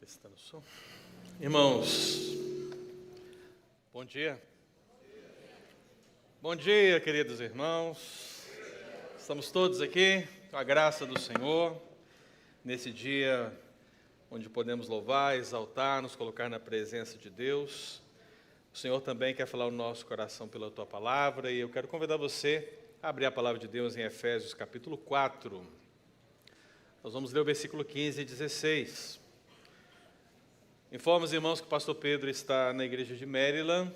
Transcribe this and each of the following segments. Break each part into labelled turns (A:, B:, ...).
A: Está no som. Irmãos, bom dia. Bom dia, queridos irmãos. Estamos todos aqui com a graça do Senhor, nesse dia onde podemos louvar, exaltar, nos colocar na presença de Deus. O Senhor também quer falar o nosso coração pela Tua Palavra, e eu quero convidar você a abrir a Palavra de Deus em Efésios capítulo 4. Nós vamos ler o versículo 15 e 16. Informo os irmãos que o pastor Pedro está na igreja de Maryland,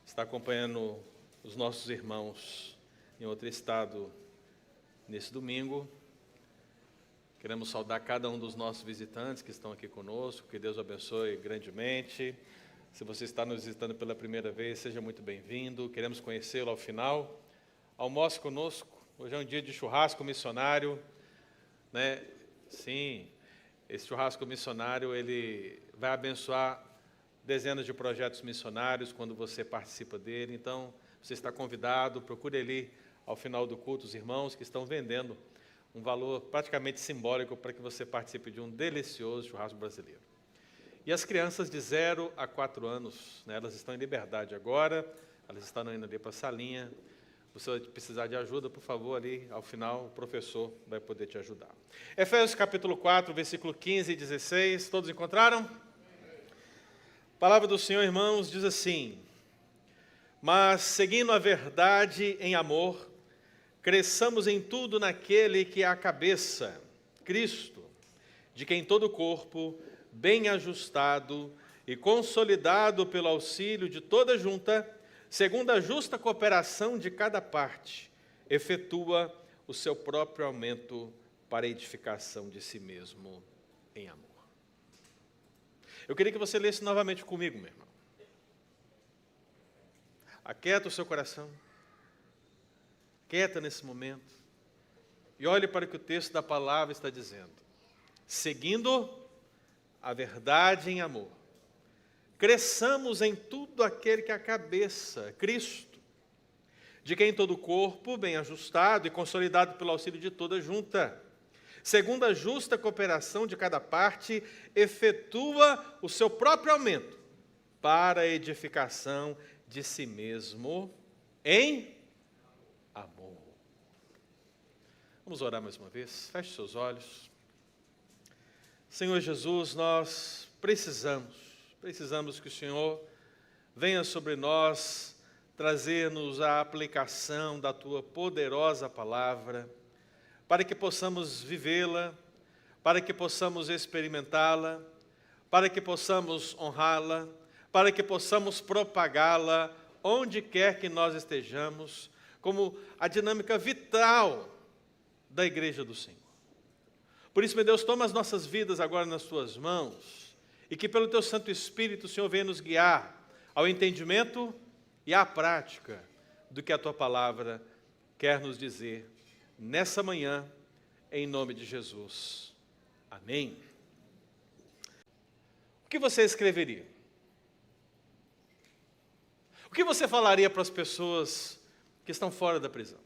A: está acompanhando os nossos irmãos em outro estado nesse domingo. Queremos saudar cada um dos nossos visitantes que estão aqui conosco, que Deus abençoe grandemente. Se você está nos visitando pela primeira vez, seja muito bem-vindo, queremos conhecê-lo ao final. Almoce conosco, hoje é um dia de churrasco missionário, né? Sim. Esse churrasco missionário, ele vai abençoar dezenas de projetos missionários quando você participa dele. Então, você está convidado, procure ali ao final do culto os irmãos que estão vendendo um valor praticamente simbólico para que você participe de um delicioso churrasco brasileiro. E as crianças de 0 a 4 anos, né, elas estão em liberdade agora, elas estão indo ali para a salinha. Se você precisar de ajuda, por favor, ali ao final o professor vai poder te ajudar. Efésios capítulo 4, versículo 15 e 16, todos encontraram? A palavra do Senhor, irmãos, diz assim: mas, seguindo a verdade em amor, cresçamos em tudo naquele que é a cabeça, Cristo, de quem todo o corpo, bem ajustado e consolidado pelo auxílio de toda junta, segundo a justa cooperação de cada parte, efetua o seu próprio aumento para a edificação de si mesmo em amor. Eu queria que você lesse novamente comigo, meu irmão. Aquieta o seu coração. Quieta nesse momento. E olhe para o que o texto da palavra está dizendo. Seguindo a verdade em amor, cresçamos em tudo aquele que é a cabeça, Cristo, de quem todo o corpo, bem ajustado e consolidado pelo auxílio de toda junta, segundo a justa cooperação de cada parte, efetua o seu próprio aumento para a edificação de si mesmo em amor. Vamos orar mais uma vez. Feche seus olhos. Senhor Jesus, nós precisamos que o Senhor venha sobre nós, trazer-nos a aplicação da Tua poderosa palavra, para que possamos vivê-la, para que possamos experimentá-la, para que possamos honrá-la, para que possamos propagá-la onde quer que nós estejamos, como a dinâmica vital da igreja do Senhor. Por isso, meu Deus, toma as nossas vidas agora nas Tuas mãos, e que pelo Teu Santo Espírito o Senhor venha nos guiar ao entendimento e à prática do que a Tua palavra quer nos dizer nessa manhã, em nome de Jesus. Amém. O que você escreveria? O que você falaria para as pessoas que estão fora da prisão?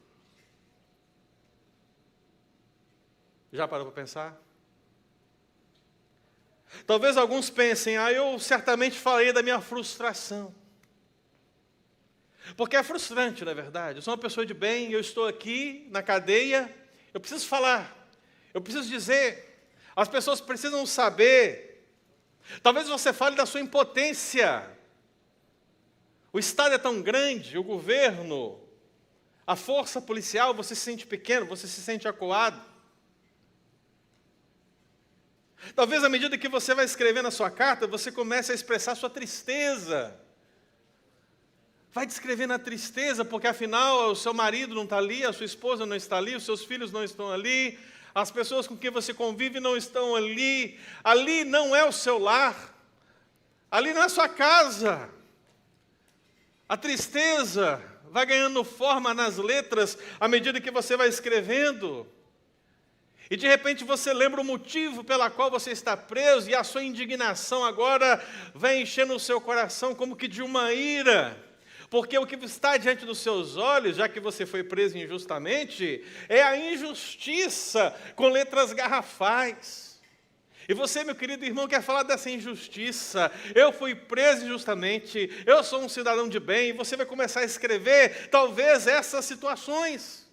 A: Já parou para pensar? Talvez alguns pensem, eu certamente falei da minha frustração. Porque é frustrante, não é verdade? Eu sou uma pessoa de bem, eu estou aqui na cadeia, eu preciso falar, eu preciso dizer, as pessoas precisam saber. Talvez você fale da sua impotência. O Estado é tão grande, o governo, a força policial, você se sente pequeno, você se sente acuado. Talvez à medida que você vai escrevendo a sua carta, você comece a expressar sua tristeza. Vai descrevendo a tristeza, porque afinal o seu marido não está ali, a sua esposa não está ali, os seus filhos não estão ali, as pessoas com quem você convive não estão ali, ali não é o seu lar, ali não é a sua casa. A tristeza vai ganhando forma nas letras à medida que você vai escrevendo. E de repente você lembra o motivo pela qual você está preso, e a sua indignação agora vai enchendo o seu coração como que de uma ira. Porque o que está diante dos seus olhos, já que você foi preso injustamente, é a injustiça com letras garrafais. E você, meu querido irmão, quer falar dessa injustiça. Eu fui preso injustamente, eu sou um cidadão de bem, e você vai começar a escrever, talvez, essas situações.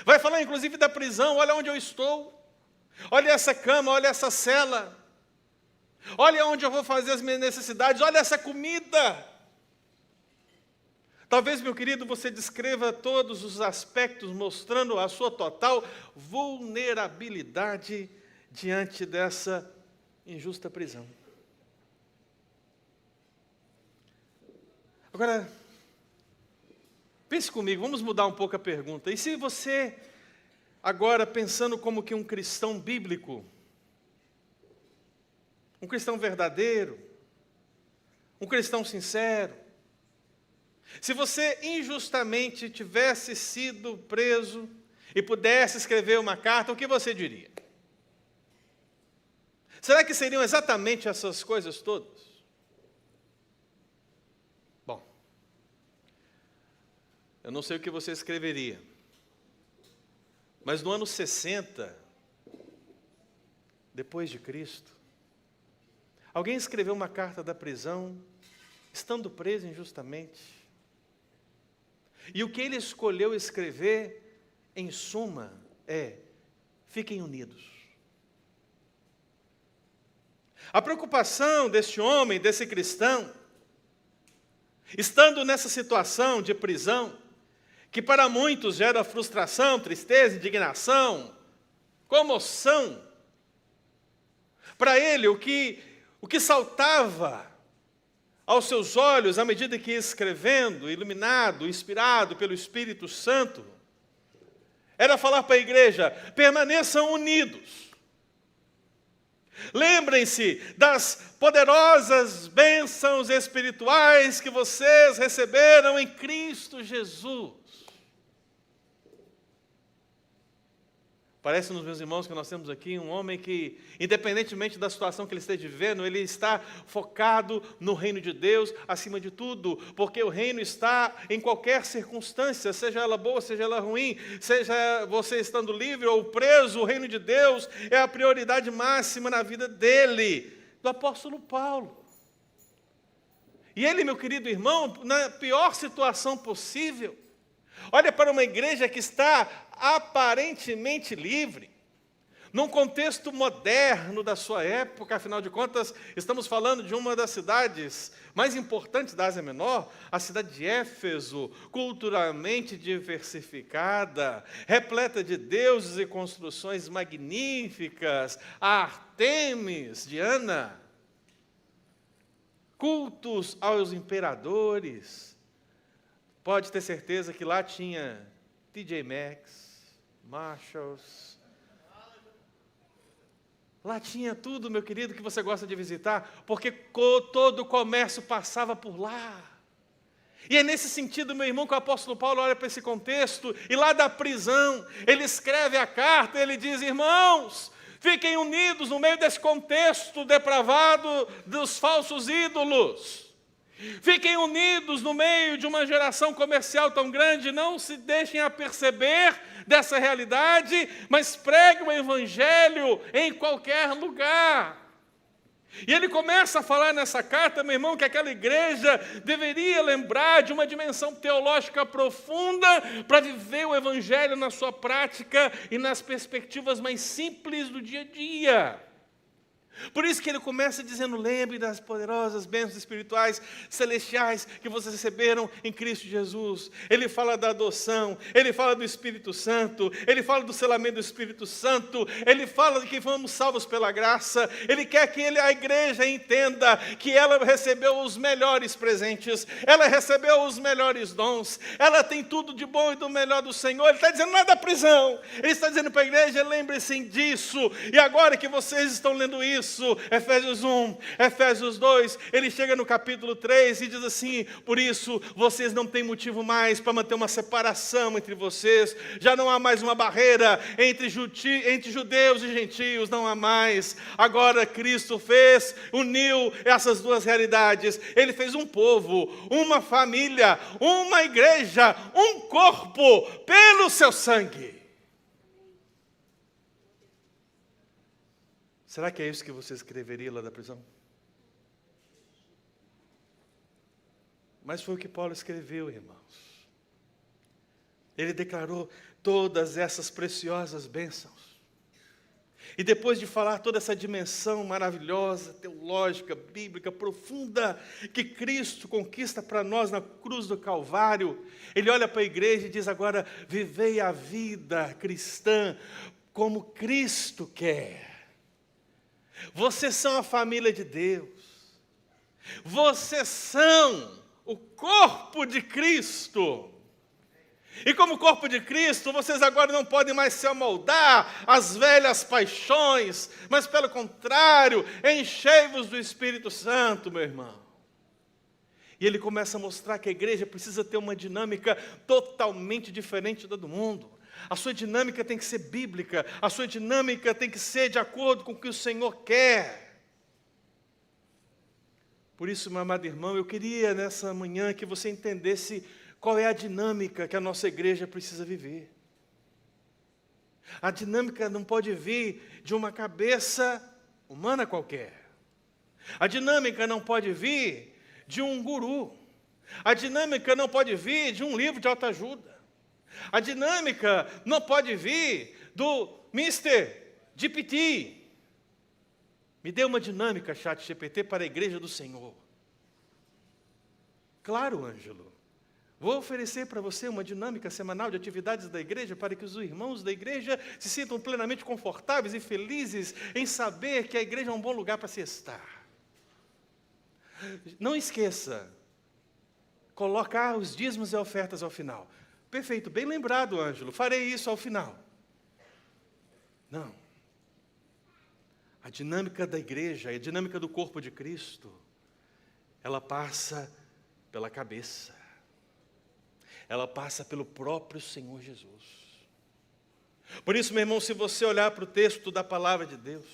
A: Vai falar, inclusive, da prisão. Olha onde eu estou. Olha essa cama, olha essa cela. Olha onde eu vou fazer as minhas necessidades. Olha essa comida. Talvez, meu querido, você descreva todos os aspectos, mostrando a sua total vulnerabilidade diante dessa injusta prisão. Agora, pense comigo, vamos mudar um pouco a pergunta. E se você, agora pensando como que um cristão bíblico, um cristão verdadeiro, um cristão sincero, se você injustamente tivesse sido preso e pudesse escrever uma carta, o que você diria? Será que seriam exatamente essas coisas todas? Bom, eu não sei o que você escreveria, mas no ano 60, depois de Cristo, alguém escreveu uma carta da prisão, estando preso injustamente. E o que ele escolheu escrever, em suma, é: fiquem unidos. A preocupação deste homem, desse cristão, estando nessa situação de prisão, que para muitos gera frustração, tristeza, indignação, comoção, para ele o que saltava aos seus olhos, à medida que ia escrevendo, iluminado, inspirado pelo Espírito Santo, era falar para a igreja: permaneçam unidos. Lembrem-se das poderosas bênçãos espirituais que vocês receberam em Cristo Jesus. Parece-nos, meus irmãos, que nós temos aqui um homem que, independentemente da situação que ele esteja vivendo, ele está focado no reino de Deus acima de tudo, porque o reino está em qualquer circunstância, seja ela boa, seja ela ruim, seja você estando livre ou preso, o reino de Deus é a prioridade máxima na vida dele, do apóstolo Paulo. E ele, meu querido irmão, na pior situação possível, olha para uma igreja que está aparentemente livre, num contexto moderno da sua época. Afinal de contas, estamos falando de uma das cidades mais importantes da Ásia Menor, a cidade de Éfeso, culturalmente diversificada, repleta de deuses e construções magníficas, a Ártemis, Diana, cultos aos imperadores. Pode ter certeza que lá tinha TJ Maxx, Marshalls. Lá tinha tudo, meu querido, que você gosta de visitar, porque todo o comércio passava por lá. E é nesse sentido, meu irmão, que o apóstolo Paulo olha para esse contexto, e lá da prisão, ele escreve a carta, ele diz: irmãos, fiquem unidos no meio desse contexto depravado dos falsos ídolos. Fiquem unidos no meio de uma geração comercial tão grande, não se deixem aperceber dessa realidade, mas preguem o evangelho em qualquer lugar. E ele começa a falar nessa carta, meu irmão, que aquela igreja deveria lembrar de uma dimensão teológica profunda para viver o evangelho na sua prática e nas perspectivas mais simples do dia a dia. Por isso que ele começa dizendo: lembre das poderosas bênçãos espirituais celestiais que vocês receberam em Cristo Jesus. Ele fala da adoção, ele fala do Espírito Santo, ele fala do selamento do Espírito Santo, ele fala de que fomos salvos pela graça. Ele quer que a igreja entenda que ela recebeu os melhores presentes, ela recebeu os melhores dons, ela tem tudo de bom e do melhor do Senhor. Ele está dizendo: não é da prisão, ele está dizendo para a igreja: lembre-se disso. E agora que vocês estão lendo isso, Efésios 1, Efésios 2, ele chega no capítulo 3 e diz assim: por isso vocês não têm motivo mais para manter uma separação entre vocês, já não há mais uma barreira entre judeus e gentios, não há mais. Agora Cristo uniu essas duas realidades, ele fez um povo, uma família, uma igreja, um corpo pelo seu sangue. Será que é isso que você escreveria lá da prisão? Mas foi o que Paulo escreveu, irmãos. Ele declarou todas essas preciosas bênçãos. E depois de falar toda essa dimensão maravilhosa, teológica, bíblica, profunda, que Cristo conquista para nós na cruz do Calvário, ele olha para a igreja e diz agora, vivei a vida cristã como Cristo quer. Vocês são a família de Deus. Vocês são o corpo de Cristo. E como corpo de Cristo, vocês agora não podem mais se amoldar às velhas paixões, mas pelo contrário, enchei-vos do Espírito Santo, meu irmão. E ele começa a mostrar que a igreja precisa ter uma dinâmica totalmente diferente da do mundo. A sua dinâmica tem que ser bíblica, a sua dinâmica tem que ser de acordo com o que o Senhor quer. Por isso, meu amado irmão, eu queria nessa manhã que você entendesse qual é a dinâmica que a nossa igreja precisa viver. A dinâmica não pode vir de uma cabeça humana qualquer. A dinâmica não pode vir de um guru. A dinâmica não pode vir de um livro de autoajuda. A dinâmica não pode vir do Mr. GPT. Me dê uma dinâmica, ChatGPT, para a igreja do Senhor. Claro, Ângelo. Vou oferecer para você uma dinâmica semanal de atividades da igreja para que os irmãos da igreja se sintam plenamente confortáveis e felizes em saber que a igreja é um bom lugar para se estar. Não esqueça, colocar os dízimos e ofertas ao final. Perfeito, bem lembrado, Ângelo, farei isso ao final. Não. A dinâmica da igreja, a dinâmica do corpo de Cristo, ela passa pela cabeça. Ela passa pelo próprio Senhor Jesus. Por isso, meu irmão, se você olhar para o texto da palavra de Deus,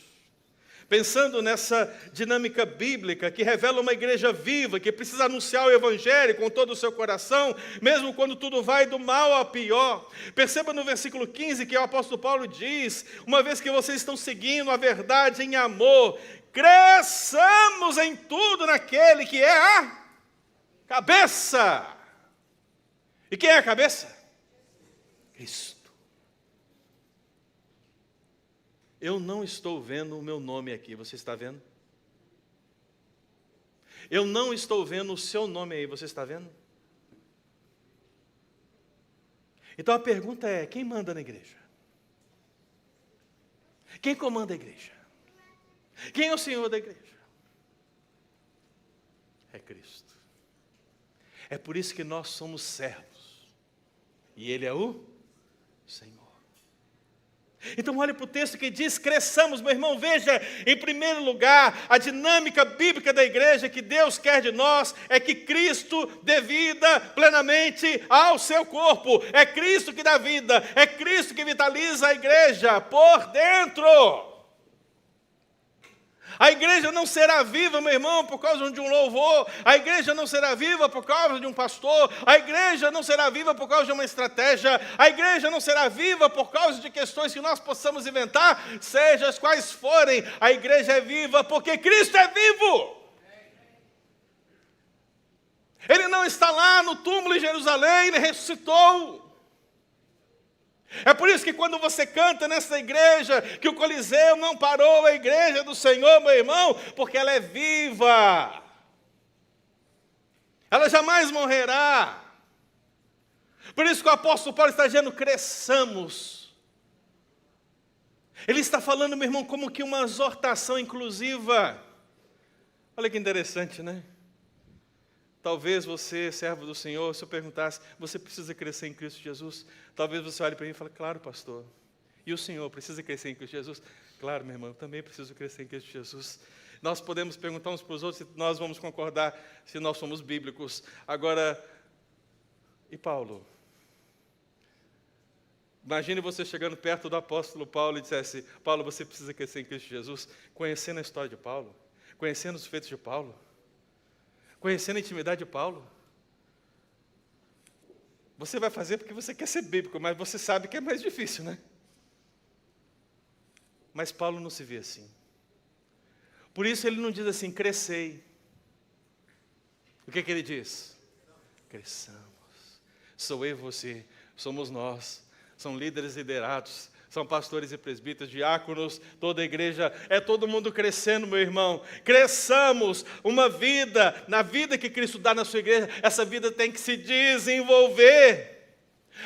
A: pensando nessa dinâmica bíblica que revela uma igreja viva, que precisa anunciar o Evangelho com todo o seu coração, mesmo quando tudo vai do mal ao pior. Perceba no versículo 15 que o apóstolo Paulo diz, uma vez que vocês estão seguindo a verdade em amor, cresçamos em tudo naquele que é a cabeça. E quem é a cabeça? Cristo. Eu não estou vendo o meu nome aqui, você está vendo? Eu não estou vendo o seu nome aí, você está vendo? Então a pergunta é, quem manda na igreja? Quem comanda a igreja? Quem é o Senhor da igreja? É Cristo. É por isso que nós somos servos. E Ele é o Senhor. Então olhe para o texto que diz, cresçamos, meu irmão, veja, em primeiro lugar, a dinâmica bíblica da igreja que Deus quer de nós, é que Cristo dê vida plenamente ao seu corpo, é Cristo que dá vida, é Cristo que vitaliza a igreja por dentro. A igreja não será viva, meu irmão, por causa de um louvor. A igreja não será viva por causa de um pastor. A igreja não será viva por causa de uma estratégia. A igreja não será viva por causa de questões que nós possamos inventar, seja as quais forem. A igreja é viva porque Cristo é vivo. Ele não está lá no túmulo em Jerusalém, Ele ressuscitou. É por isso que quando você canta nessa igreja, que o Coliseu não parou a igreja do Senhor, meu irmão, porque ela é viva. Ela jamais morrerá. Por isso que o apóstolo Paulo está dizendo, cresçamos. Ele está falando, meu irmão, como que uma exortação inclusiva. Olha que interessante, né? Talvez você, servo do Senhor, se eu perguntasse, você precisa crescer em Cristo Jesus? Talvez você olhe para mim e fale, claro, pastor. E o Senhor precisa crescer em Cristo Jesus? Claro, meu irmão, eu também preciso crescer em Cristo Jesus. Nós podemos perguntar uns para os outros se nós vamos concordar se nós somos bíblicos. Agora, e Paulo? Imagine você chegando perto do apóstolo Paulo e dissesse, Paulo, você precisa crescer em Cristo Jesus? Conhecendo a história de Paulo, conhecendo os feitos de Paulo, conhecendo a intimidade de Paulo. Você vai fazer porque você quer ser bíblico, mas você sabe que é mais difícil, né? Mas Paulo não se vê assim. Por isso ele não diz assim, crescei. O que ele diz? Cresçamos. Sou eu e você, somos nós. São líderes liderados, são pastores e presbíteros, diáconos, toda a igreja, é todo mundo crescendo, meu irmão. Cresçamos uma vida, na vida que Cristo dá na sua igreja, essa vida tem que se desenvolver.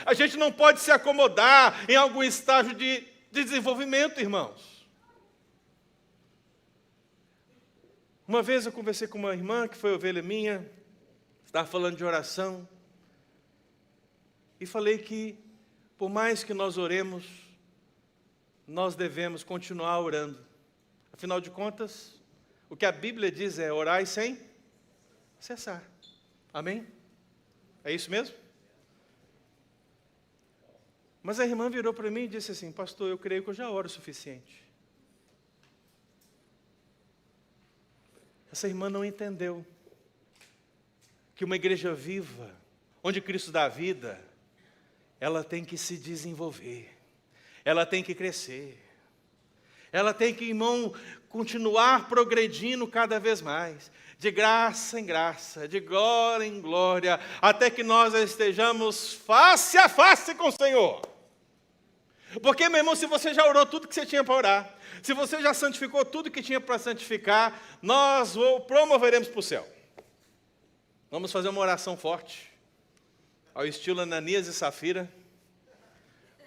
A: A gente não pode se acomodar em algum estágio de desenvolvimento, irmãos. Uma vez eu conversei com uma irmã, que foi ovelha minha, estava falando de oração, e falei que, por mais que nós oremos, nós devemos continuar orando. Afinal de contas, o que a Bíblia diz é orai sem cessar. Amém? É isso mesmo? Mas a irmã virou para mim e disse assim, pastor, eu creio que eu já oro o suficiente. Essa irmã não entendeu que uma igreja viva, onde Cristo dá vida, ela tem que se desenvolver, ela tem que crescer, ela tem que, irmão, continuar progredindo cada vez mais, de graça em graça, de glória em glória, até que nós estejamos face a face com o Senhor. Porque, meu irmão, se você já orou tudo que você tinha para orar, se você já santificou tudo que tinha para santificar, nós o promoveremos para o céu. Vamos fazer uma oração forte, ao estilo Ananias e Safira,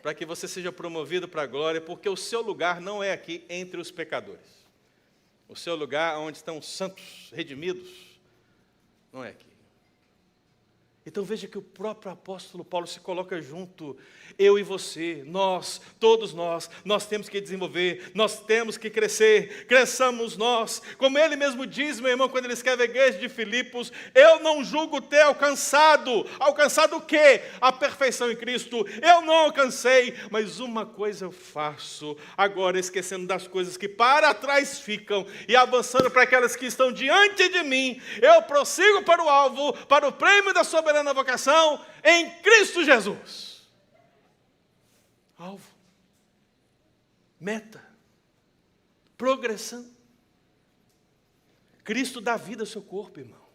A: para que você seja promovido para a glória, porque o seu lugar não é aqui entre os pecadores. O seu lugar onde estão os santos redimidos, não é aqui. Então veja que o próprio apóstolo Paulo se coloca junto, eu e você, nós, todos nós temos que desenvolver, nós temos que crescer, cresçamos nós, como ele mesmo diz, meu irmão, quando ele escreve a igreja de Filipos, eu não julgo ter alcançado o quê? A perfeição em Cristo, eu não alcancei, mas uma coisa eu faço, agora esquecendo das coisas que para trás ficam, e avançando para aquelas que estão diante de mim, eu prossigo para o alvo, para o prêmio da soberania na vocação em Cristo Jesus. Alvo, meta, progressão. Cristo dá vida ao seu corpo, irmão.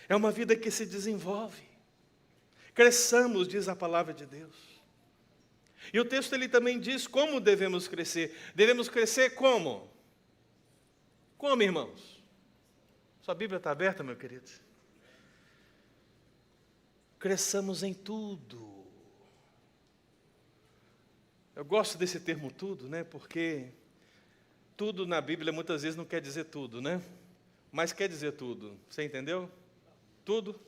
A: É uma vida que se desenvolve. Cresçamos, diz a palavra de Deus. E o texto ele também diz como devemos crescer. Devemos crescer como? Como, irmãos? Sua Bíblia está aberta, meu querido? Cresçamos em tudo. Eu gosto desse termo tudo, né? Porque tudo na Bíblia muitas vezes não quer dizer tudo, né? Mas quer dizer tudo. Você entendeu? Tudo.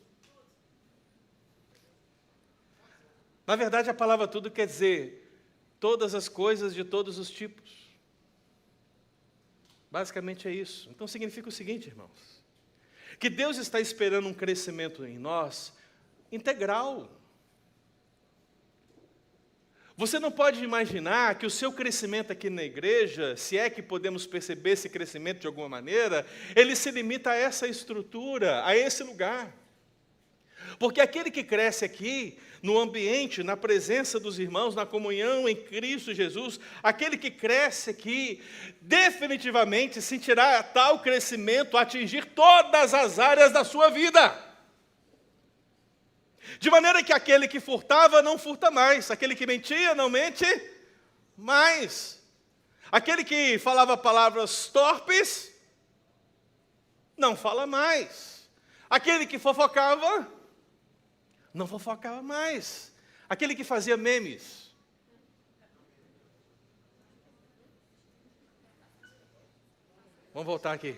A: Na verdade, a palavra tudo quer dizer todas as coisas de todos os tipos. Basicamente é isso. Então significa o seguinte, irmãos, que Deus está esperando um crescimento em nós integral. Você não pode imaginar que o seu crescimento aqui na igreja, se é que podemos perceber esse crescimento de alguma maneira, ele se limita a essa estrutura, a esse lugar. Porque aquele que cresce aqui, no ambiente, na presença dos irmãos, na comunhão em Cristo Jesus, aquele que cresce aqui, definitivamente sentirá tal crescimento atingir todas as áreas da sua vida. De maneira que aquele que furtava não furta mais, aquele que mentia não mente mais, aquele que falava palavras torpes não fala mais, aquele que fofocava não fofocava mais, aquele que fazia memes vamos voltar aqui.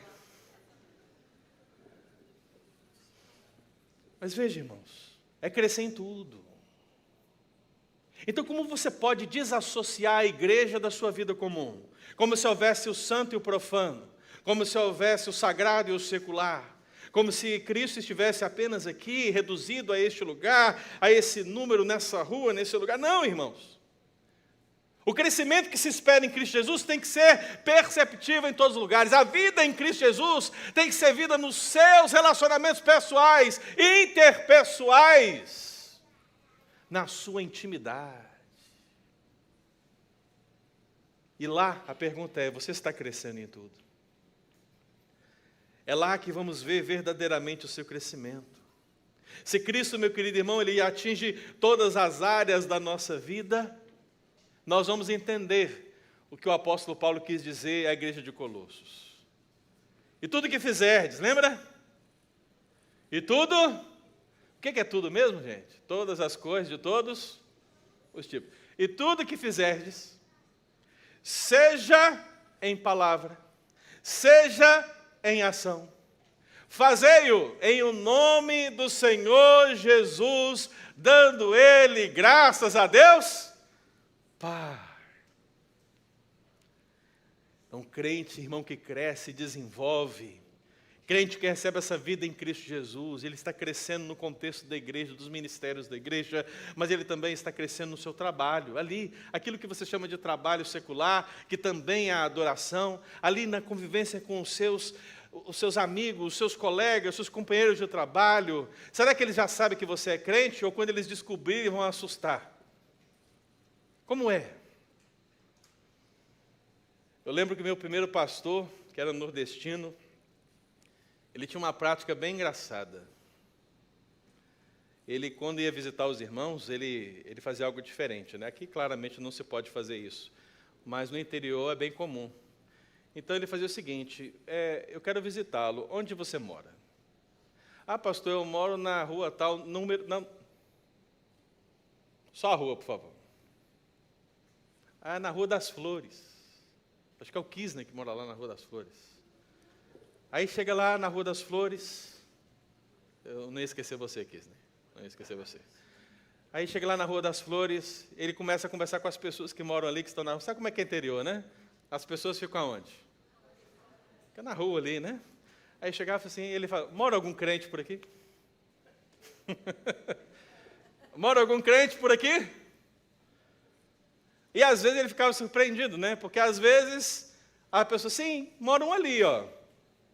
A: Mas veja, irmãos, é crescer em tudo. Então, como você pode desassociar a igreja da sua vida comum? Como se houvesse o santo e o profano, como se houvesse o sagrado e o secular, como se Cristo estivesse apenas aqui, reduzido a este lugar, a esse número, nessa rua, nesse lugar. Não, irmãos. O crescimento que se espera em Cristo Jesus tem que ser perceptível em todos os lugares. A vida em Cristo Jesus tem que ser vida nos seus relacionamentos pessoais, interpessoais, na sua intimidade. E lá a pergunta é, você está crescendo em tudo? É lá que vamos ver verdadeiramente o seu crescimento. Se Cristo, meu querido irmão, Ele atinge todas as áreas da nossa vida, nós vamos entender o que o apóstolo Paulo quis dizer à igreja de Colossos. E tudo que fizerdes, lembra? E tudo, o que é tudo mesmo, gente? Todas as coisas de todos os tipos. E tudo que fizerdes, seja em palavra, seja em ação, fazei-o em o nome do Senhor Jesus, dando Ele graças a Deus, Pai. Então, crente, irmão, que cresce, desenvolve, crente que recebe essa vida em Cristo Jesus, ele está crescendo no contexto da igreja, dos ministérios da igreja, mas ele também está crescendo no seu trabalho, ali, aquilo que você chama de trabalho secular, que também é a adoração, ali na convivência com os seus amigos, os seus colegas, os seus companheiros de trabalho. Será que eles já sabem que você é crente, ou quando eles descobrirem vão assustar? Como é? Eu lembro que meu primeiro pastor, que era nordestino, ele tinha uma prática bem engraçada. Ele, quando ia visitar os irmãos, ele fazia algo diferente, né? Aqui, claramente, não se pode fazer isso, mas no interior é bem comum. Então, ele fazia o seguinte, eu quero visitá-lo, onde você mora? Ah, pastor, eu moro na rua tal, número... Não. Só a rua, por favor. Ah, na Rua das Flores. Acho que é o Kisner que mora lá na Rua das Flores. Aí chega lá na Rua das Flores, eu não ia esquecer você, Kisner, não ia esquecer você. Aí chega lá na Rua das Flores, ele começa a conversar com as pessoas que moram ali, que estão na rua. Sabe como é que é interior, né? As pessoas ficam aonde? Fica na rua ali, né? Aí chegava assim, ele fala, mora algum crente por aqui? Mora algum crente por aqui? E às vezes ele ficava surpreendido, né? Porque às vezes a pessoa, sim, mora um ali, ó.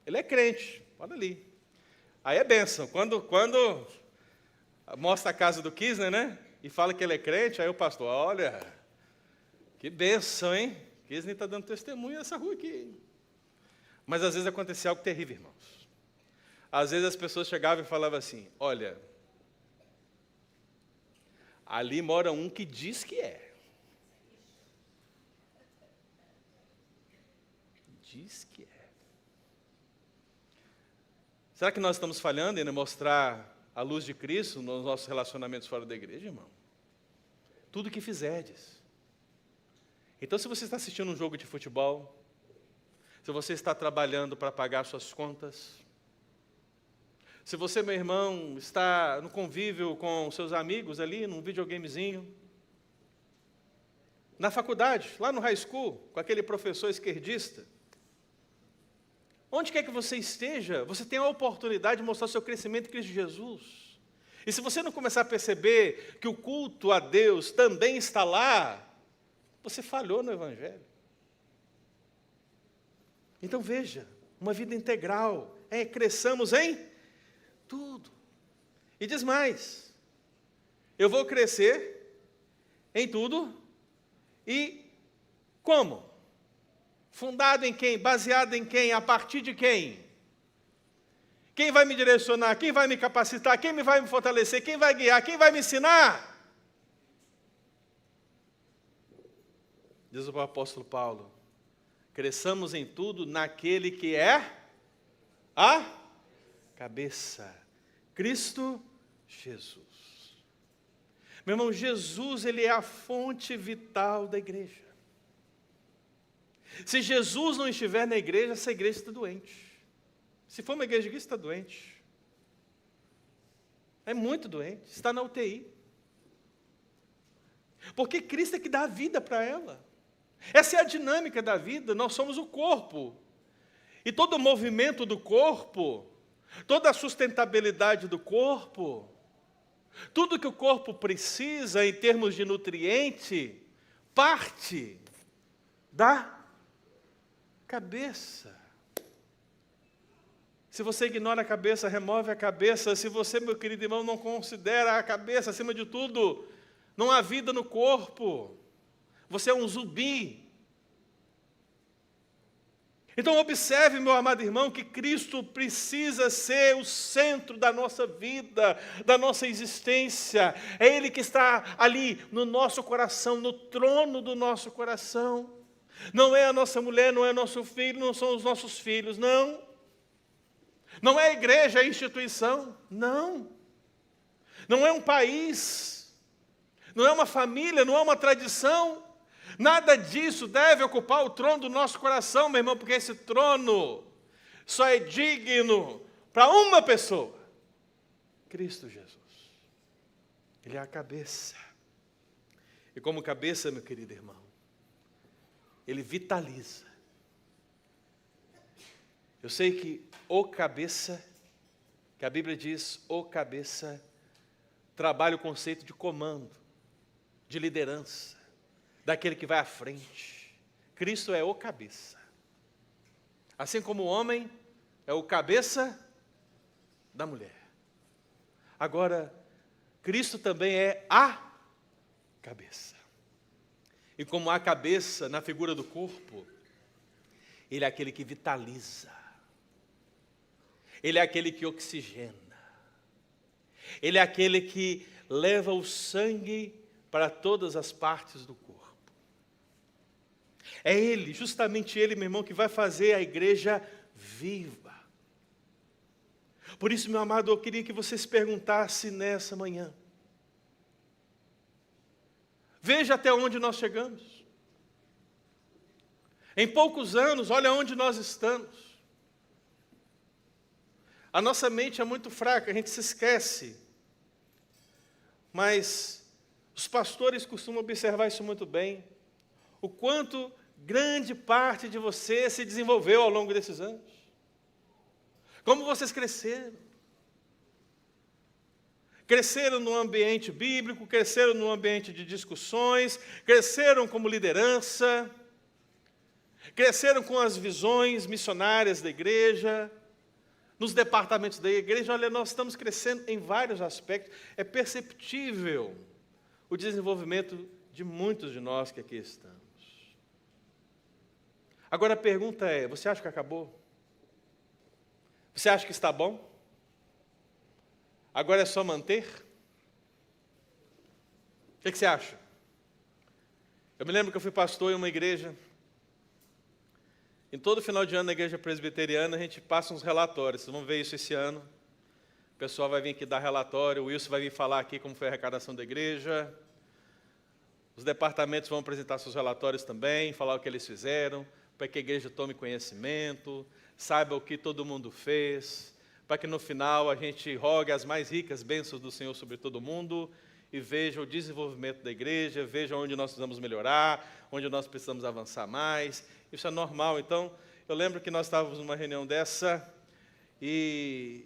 A: Ele é crente, mora ali. Aí é bênção. Quando mostra a casa do Kisner, né? E fala que ele é crente, aí o pastor, olha, que bênção, hein? Kisner está dando testemunho nessa rua aqui. Mas às vezes acontecia algo terrível, irmãos. Às vezes as pessoas chegavam e falavam assim, olha, ali mora um que diz que é. Diz que é. Será que nós estamos falhando em mostrar a luz de Cristo nos nossos relacionamentos fora da igreja, irmão? Tudo que fizerdes. Então, se você está assistindo um jogo de futebol, se você está trabalhando para pagar suas contas, se você, meu irmão, está no convívio com seus amigos ali, num videogamezinho, na faculdade, lá no high school, com aquele professor esquerdista, onde quer que você esteja, você tem a oportunidade de mostrar o seu crescimento em Cristo Jesus. E se você não começar a perceber que o culto a Deus também está lá, você falhou no Evangelho. Então veja, uma vida integral, cresçamos em tudo. E diz mais, eu vou crescer em tudo e como? Fundado em quem? Baseado em quem? A partir de quem? Quem vai me direcionar? Quem vai me capacitar? Quem vai me fortalecer? Quem vai guiar? Quem vai me ensinar? Diz o apóstolo Paulo, cresçamos em tudo naquele que é a cabeça, Cristo Jesus. Meu irmão, Jesus, ele é a fonte vital da igreja. Se Jesus não estiver na igreja, essa igreja está doente. Se for uma igreja que está doente, é muito doente, está na UTI. Porque Cristo é que dá a vida para ela. Essa é a dinâmica da vida, nós somos o corpo. E todo o movimento do corpo, toda a sustentabilidade do corpo, tudo que o corpo precisa em termos de nutriente, parte da cabeça. Se você ignora a cabeça, remove a cabeça. Se você, meu querido irmão, não considera a cabeça acima de tudo, não há vida no corpo. Você é um zumbi. Então observe, meu amado irmão, que Cristo precisa ser o centro da nossa vida, da nossa existência. É Ele que está ali no nosso coração, no trono do nosso coração. Não é a nossa mulher, não é nosso filho, não são os nossos filhos, não. Não é a igreja, é a instituição, não. Não é um país, não é uma família, não é uma tradição. Nada disso deve ocupar o trono do nosso coração, meu irmão, porque esse trono só é digno para uma pessoa: Cristo Jesus. Ele é a cabeça. E como cabeça, meu querido irmão, Ele vitaliza. Eu sei que o cabeça, que a Bíblia diz, o cabeça, trabalha o conceito de comando, de liderança, daquele que vai à frente. Cristo é o cabeça. Assim como o homem é o cabeça da mulher. Agora, Cristo também é a cabeça. E como a cabeça na figura do corpo, Ele é aquele que vitaliza. Ele é aquele que oxigena. Ele é aquele que leva o sangue para todas as partes do corpo. É Ele, justamente Ele, meu irmão, que vai fazer a igreja viva. Por isso, meu amado, eu queria que você se perguntasse nessa manhã. Veja até onde nós chegamos. Em poucos anos, olha onde nós estamos. A nossa mente é muito fraca, a gente se esquece. Mas os pastores costumam observar isso muito bem. O quanto grande parte de você se desenvolveu ao longo desses anos. Como vocês cresceram. Cresceram no ambiente bíblico, cresceram no ambiente de discussões, cresceram como liderança, cresceram com as visões missionárias da igreja, nos departamentos da igreja. Olha, nós estamos crescendo em vários aspectos. É perceptível o desenvolvimento de muitos de nós que aqui estamos. Agora a pergunta é, você acha que acabou? Você acha que está bom? Agora é só manter? O que você acha? Eu me lembro que eu fui pastor em uma igreja. Em todo final de ano na igreja presbiteriana a gente passa uns relatórios. Vocês vão ver isso esse ano. O pessoal vai vir aqui dar relatório, o Wilson vai vir falar aqui como foi a arrecadação da igreja. Os departamentos vão apresentar seus relatórios também, falar o que eles fizeram, para que a igreja tome conhecimento, saiba o que todo mundo fez, para que no final a gente rogue as mais ricas bênçãos do Senhor sobre todo mundo e veja o desenvolvimento da igreja, veja onde nós precisamos melhorar, onde nós precisamos avançar mais. Isso é normal. Então, eu lembro que nós estávamos numa reunião dessa e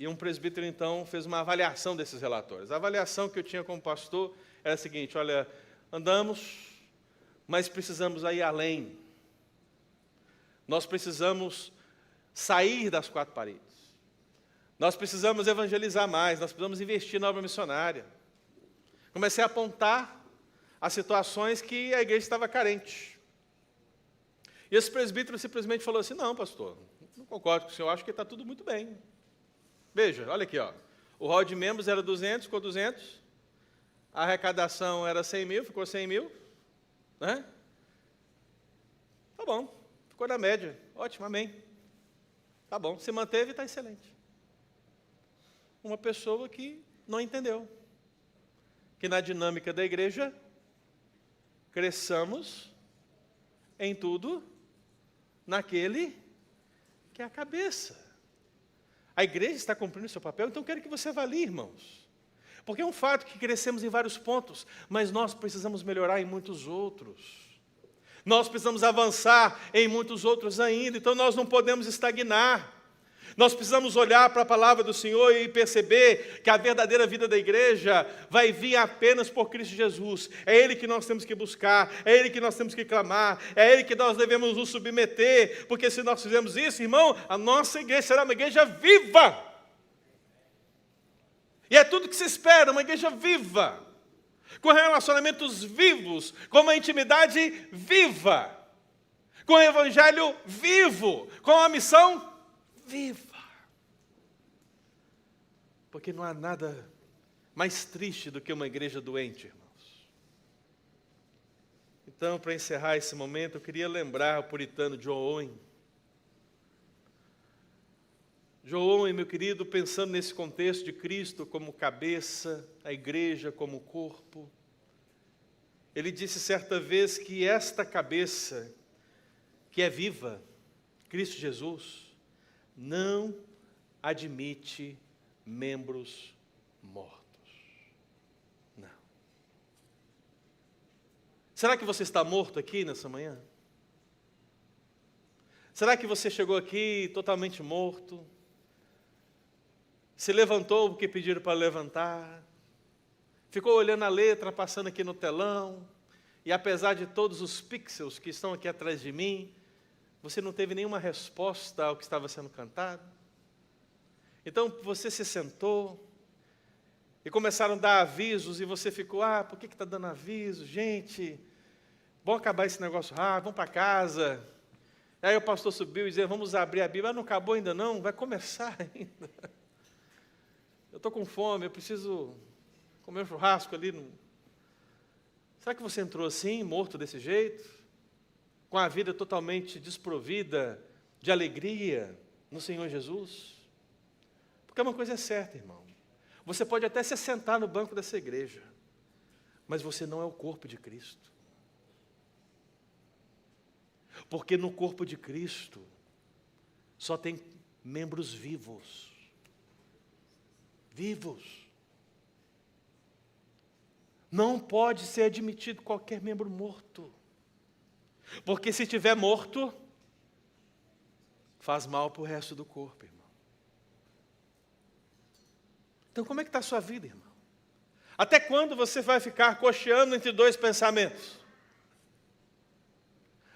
A: um presbítero, então, fez uma avaliação desses relatórios. A avaliação que eu tinha como pastor era a seguinte: olha, andamos, mas precisamos ir além. Nós precisamos sair das quatro paredes. Nós precisamos evangelizar mais, nós precisamos investir na obra missionária. Comecei a apontar as situações que a igreja estava carente. E esse presbítero simplesmente falou assim: não, pastor, não concordo com o senhor, acho que está tudo muito bem. Veja, olha aqui, ó. O rol de membros era 200, ficou 200. A arrecadação era 100 mil, ficou 100 mil. Né? Tá bom, ficou na média. Ótimo, amém. Tá bom, se manteve, está excelente. Uma pessoa que não entendeu que na dinâmica da igreja cresçamos em tudo naquele que é a cabeça. A igreja está cumprindo o seu papel, então eu quero que você avalie, irmãos. Porque é um fato que crescemos em vários pontos, mas nós precisamos melhorar em muitos outros. Nós precisamos avançar em muitos outros ainda, então nós não podemos estagnar. Nós precisamos olhar para a palavra do Senhor e perceber que a verdadeira vida da igreja vai vir apenas por Cristo Jesus. É Ele que nós temos que buscar, é Ele que nós temos que clamar, é Ele que nós devemos nos submeter, porque se nós fizermos isso, irmão, a nossa igreja será uma igreja viva. E é tudo que se espera, uma igreja viva, com relacionamentos vivos, com uma intimidade viva, com o evangelho vivo, com a missão viva. Porque não há nada mais triste do que uma igreja doente, irmãos. Então, para encerrar esse momento, eu queria lembrar o puritano John Owen. John Owen, meu querido, pensando nesse contexto de Cristo como cabeça, a igreja como corpo, ele disse certa vez que esta cabeça, que é viva, Cristo Jesus, não admite membros mortos. Não. Será que você está morto aqui nessa manhã? Será que você chegou aqui totalmente morto? Se levantou porque pediram para levantar? Ficou olhando a letra, passando aqui no telão, e apesar de todos os pixels que estão aqui atrás de mim, você não teve nenhuma resposta ao que estava sendo cantado? Então você se sentou, e começaram a dar avisos, e você ficou, por que está dando aviso? Gente, vamos acabar esse negócio rápido, vamos para casa. Aí o pastor subiu e dizia, vamos abrir a Bíblia. Não acabou ainda não, vai começar ainda. Eu estou com fome, eu preciso comer um churrasco ali. Será que você entrou assim, morto desse jeito? Com a vida totalmente desprovida de alegria no Senhor Jesus? Porque uma coisa é certa, irmão. Você pode até se sentar no banco dessa igreja, mas você não é o corpo de Cristo. Porque no corpo de Cristo só tem membros vivos. Vivos. Não pode ser admitido qualquer membro morto. Porque se estiver morto, faz mal para o resto do corpo, irmão. Então como é que está a sua vida, irmão? Até quando você vai ficar cocheando entre dois pensamentos?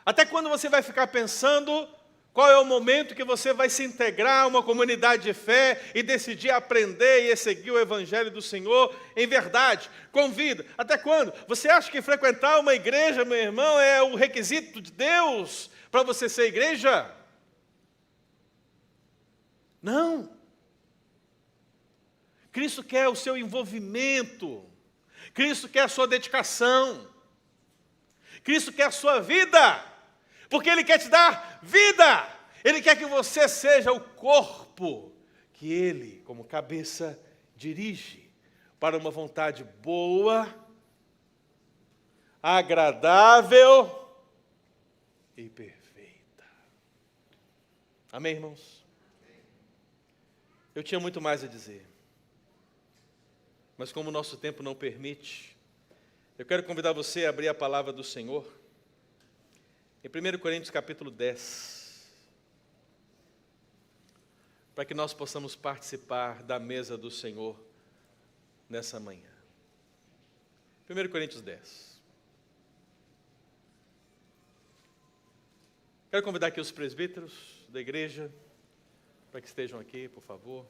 A: Até quando você vai ficar pensando qual é o momento que você vai se integrar a uma comunidade de fé e decidir aprender e seguir o Evangelho do Senhor em verdade, com vida? Até quando? Você acha que frequentar uma igreja, meu irmão, é o requisito de Deus para você ser igreja? Não. Cristo quer o seu envolvimento. Cristo quer a sua dedicação. Cristo quer a sua vida. Porque Ele quer te dar vida. Ele quer que você seja o corpo que Ele, como cabeça, dirige para uma vontade boa, agradável e perfeita. Amém, irmãos? Eu tinha muito mais a dizer, mas como o nosso tempo não permite, eu quero convidar você a abrir a palavra do Senhor em 1 Coríntios capítulo 10, para que nós possamos participar da mesa do Senhor nessa manhã. 1 Coríntios 10. Quero convidar aqui os presbíteros da igreja, para que estejam aqui, por favor.